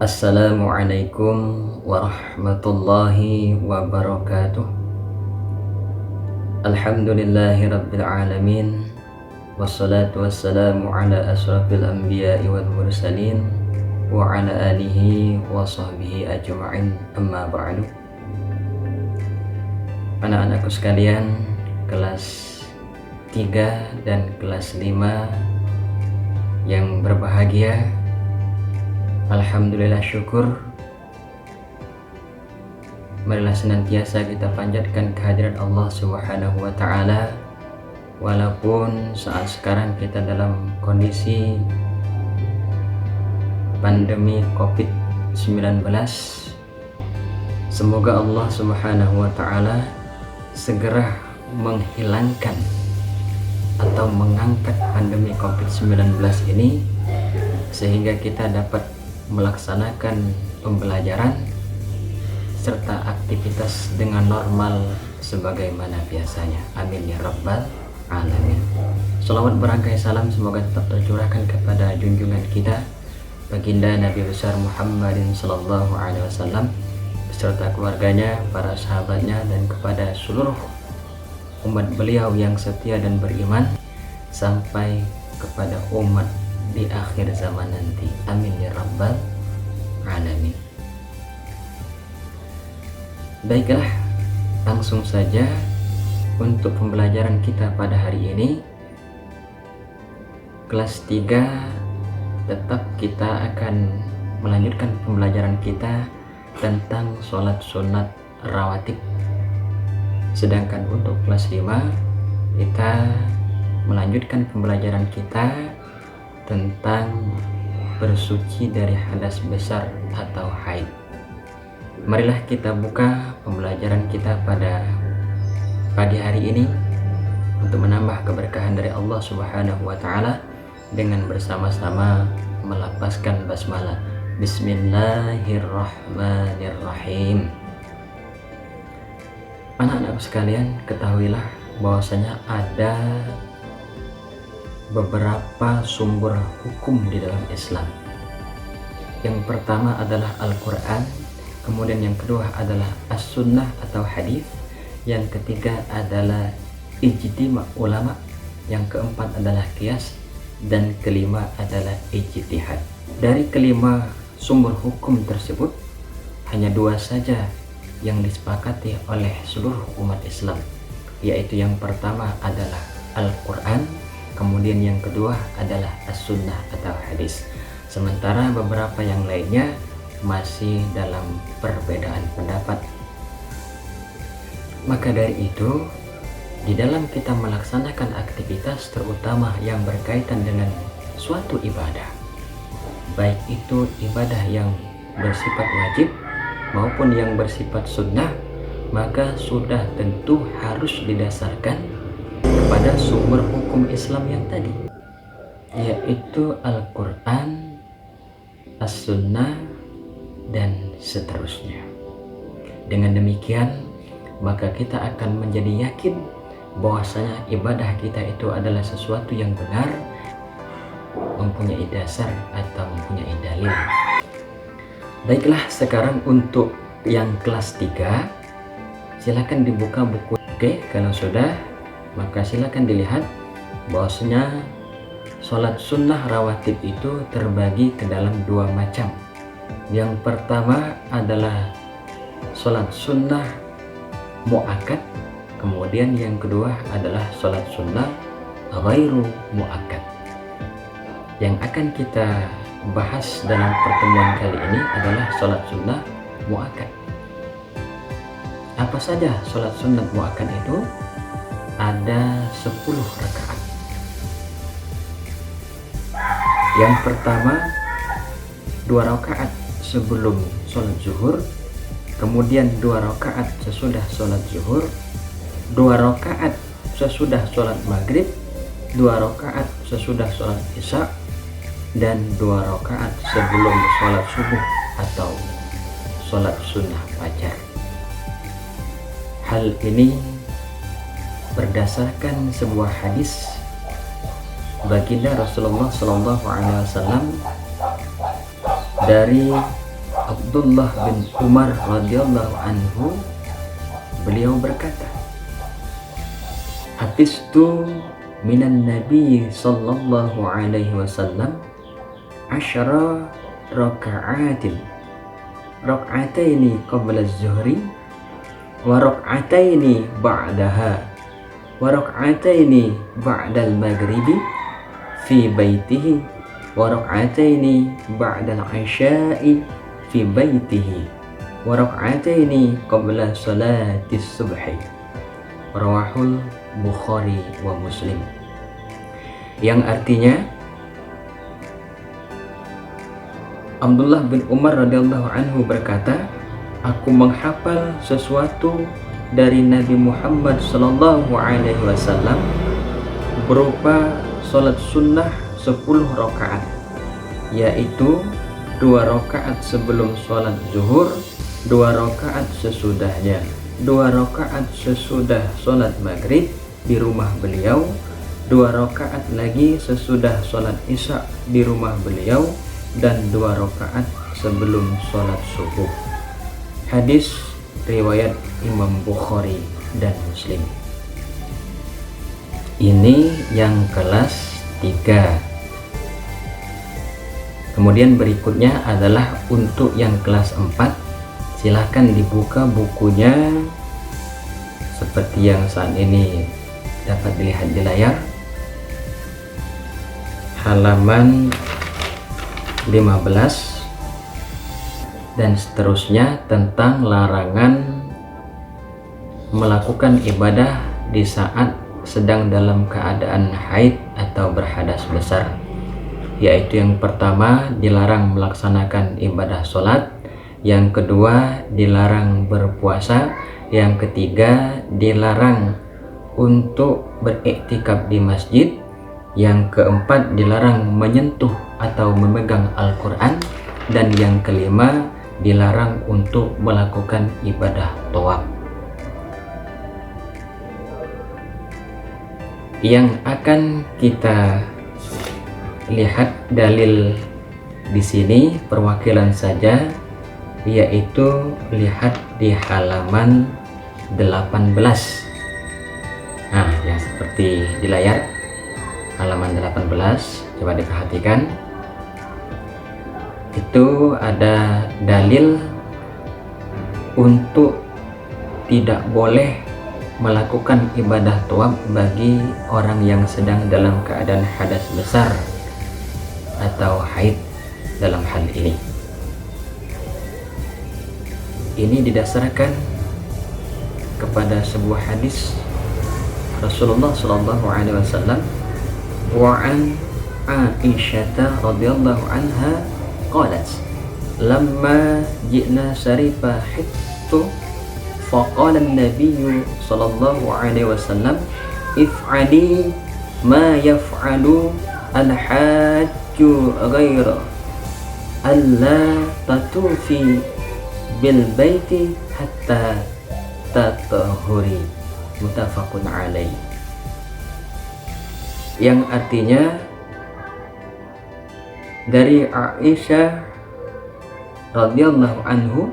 Assalamualaikum warahmatullahi wabarakatuh. Alhamdulillahi rabbil alamin. Wassalatu wassalamu ala asrafil anbiya'i wal mursalin wa ala alihi wa sahbihi ajma'in, amma ba'du. Anak-anakku sekalian, kelas 3 dan kelas 5 yang berbahagia, alhamdulillah syukur, marilah senantiasa kita panjatkan kehadiran Allah Subhanahu wa ta'ala. Walaupun saat sekarang kita dalam kondisi pandemi COVID-19, semoga Allah Subhanahu wa ta'ala segera menghilangkan atau mengangkat pandemi COVID-19 ini, sehingga kita dapat melaksanakan pembelajaran serta aktivitas dengan normal sebagaimana biasanya. Amin ya rabbal alamin. Salawat berangkai salam semoga tetap tercurahkan kepada junjungan kita baginda Nabi besar Muhammadin sallallahu alaihi wasallam beserta keluarganya, para sahabatnya, dan kepada seluruh umat beliau yang setia dan beriman sampai kepada umat di akhir zaman nanti. Amin ya rabbal alamin. Baiklah, langsung saja untuk pembelajaran kita pada hari ini. Kelas 3 tetap kita akan melanjutkan pembelajaran kita tentang sholat sunat rawatib. Sedangkan untuk kelas 5 kita melanjutkan pembelajaran kita tentang bersuci dari hadas besar atau haid. Marilah kita buka pembelajaran kita pada pagi hari ini untuk menambah keberkahan dari Allah Subhanahu wa ta'ala dengan bersama-sama melafazkan basmalah. Bismillahirrahmanirrahim. Anak-anak sekalian, ketahuilah bahwasanya ada beberapa sumber hukum di dalam Islam. Yang pertama adalah Al-Quran, kemudian yang kedua adalah As-Sunnah atau hadis, yang ketiga adalah ijtima ulama, yang keempat adalah qiyas, dan kelima adalah ijtihad. Dari kelima sumber hukum tersebut, hanya 2 saja yang disepakati oleh seluruh umat Islam, yaitu yang pertama adalah Al-Quran, kemudian yang kedua adalah As-Sunnah atau hadis. Sementara beberapa yang lainnya masih dalam perbedaan pendapat. Maka dari itu, di dalam kita melaksanakan aktivitas terutama yang berkaitan dengan suatu ibadah, baik itu ibadah yang bersifat wajib maupun yang bersifat sunnah, maka sudah tentu harus didasarkan kepada sumber hukum Islam yang tadi, yaitu Al-Quran, As-Sunnah, dan seterusnya. Dengan demikian, maka kita akan menjadi yakin bahwasanya ibadah kita itu adalah sesuatu yang benar, mempunyai dasar atau mempunyai dalil. Baiklah, sekarang untuk yang kelas 3, silakan dibuka buku. Oke, kalau sudah, maka silakan dilihat bahwasanya sholat sunnah rawatib itu terbagi ke dalam 2 macam. Yang pertama adalah sholat sunnah mu'akkad, kemudian yang kedua adalah sholat sunnah ghairu mu'akkad. Yang akan kita bahas dalam pertemuan kali ini adalah sholat sunnah mu'akkad. Apa saja sholat sunnah mu'akkad itu? Ada 10 rakaat. Yang pertama 2 rakaat sebelum sholat zuhur, kemudian 2 rakaat sesudah sholat zuhur, 2 rakaat sesudah sholat maghrib, 2 rakaat sesudah sholat isya, dan 2 rakaat sebelum sholat subuh atau sholat sunnah fajar. Hal ini berdasarkan sebuah hadis baginda Rasulullah SAW dari Abdullah bin Umar radhiyallahu anhu, beliau berkata, "Hafistu minan Nabi sallallahu alaihi wasallam 10 raka'atin, raka'ataini qabla az-zuhri wa raka'ataini ba'daha wa raka'ataini ba'da al-maghribi fi baitihi wa raka'ataini ba'da al-'isya'i fi baitihi wa raka'ataini qabla salati subhi." Rawahul Bukhari wa Muslim. Yang artinya, Abdullah bin Umar radhiyallahu anhu berkata, aku menghafal sesuatu dari Nabi Muhammad sallallahu alaihi wasallam berupa salat sunnah 10 rakaat, yaitu 2 rakaat sebelum salat zuhur, 2 rakaat sesudahnya, 2 rakaat sesudah salat maghrib di rumah beliau, 2 rakaat lagi sesudah salat isya di rumah beliau, dan 2 rakaat sebelum salat subuh. Hadis riwayat Imam Bukhari dan Muslim. Ini yang kelas 3. Kemudian berikutnya adalah untuk yang kelas 4. Silahkan dibuka bukunya seperti yang saat ini dapat dilihat di layar, halaman 15 dan seterusnya, tentang larangan melakukan ibadah di saat sedang dalam keadaan haid atau berhadas besar. Yaitu yang pertama, dilarang melaksanakan ibadah sholat, yang kedua dilarang berpuasa, yang ketiga dilarang untuk beriktikaf di masjid, yang keempat dilarang menyentuh atau memegang Al-Quran, dan yang kelima dilarang untuk melakukan ibadah tawaf. Yang akan kita lihat dalil di sini perwakilan saja, yaitu lihat di halaman 18. Nah, yang seperti di layar, halaman 18, coba diperhatikan. Itu ada dalil untuk tidak boleh melakukan ibadah tawaf bagi orang yang sedang dalam keadaan hadas besar atau haid dalam hal ini. Ini didasarkan kepada sebuah hadis Rasulullah sallallahu alaihi wasallam, wa an Aisyah radhiyallahu anha qalat, lamma ji'na syarifa hittu faqala an-nabiy sallallahu alaihi wasallam, if'ali ma yaf'alu al-hajju ghaira alla tatufi bil baiti hatta tatahuri. Muttafaqun alaih. Yang artinya dari Aisyah radhiyallahu anhu,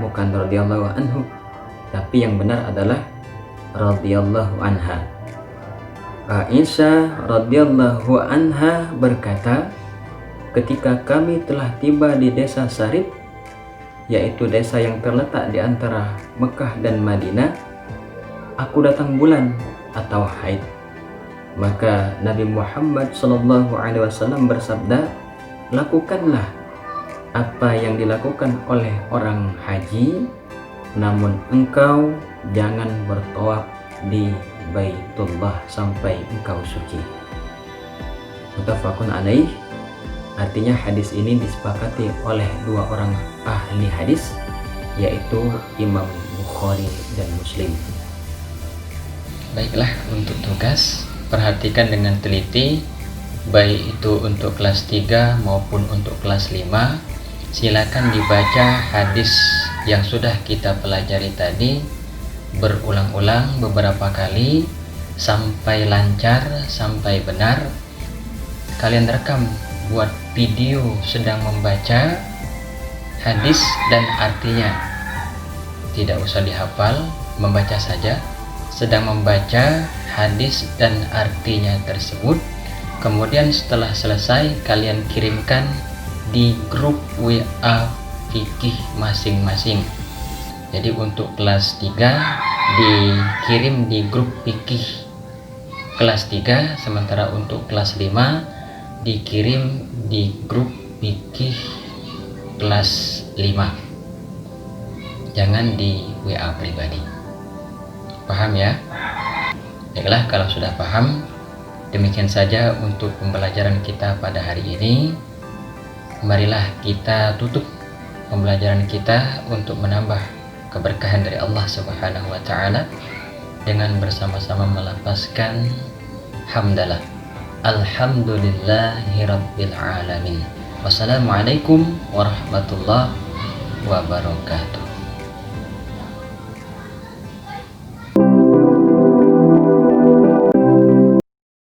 bukan radhiyallahu anhu, tapi yang benar adalah radhiyallahu anha. Aisyah radhiyallahu anha berkata, ketika kami telah tiba di desa Sarif, yaitu desa yang terletak di antara Mekah dan Madinah, aku datang bulan atau haid. Maka Nabi Muhammad SAW bersabda, lakukanlah apa yang dilakukan oleh orang haji, namun engkau jangan bertawaf di Baitullah sampai engkau suci. Muttafaqun alaih. Artinya hadis ini disepakati oleh 2 orang ahli hadis, yaitu Imam Bukhari dan Muslim. Baiklah, untuk tugas perhatikan dengan teliti, baik itu untuk kelas 3 maupun untuk kelas 5. Silakan dibaca hadis yang sudah kita pelajari tadi berulang-ulang beberapa kali sampai lancar, sampai benar. Kalian rekam, buat video sedang membaca, hadis dan artinya. Tidak usah dihafal, membaca saja. Sedang membaca hadis dan artinya tersebut, kemudian setelah selesai kalian kirimkan di grup WA fikih masing-masing. Jadi untuk kelas 3 dikirim di grup fikih kelas 3, sementara untuk kelas 5 dikirim di grup fikih kelas 5. Jangan di WA pribadi. Paham ya? Baiklah, kalau sudah paham, demikian saja untuk pembelajaran kita pada hari ini. Marilah kita tutup pembelajaran kita untuk menambah keberkahan dari Allah Subhanahu wa taala dengan bersama-sama melafazkan hamdalah. Alhamdulillahirabbil alamin. Wassalamualaikum warahmatullahi wabarakatuh.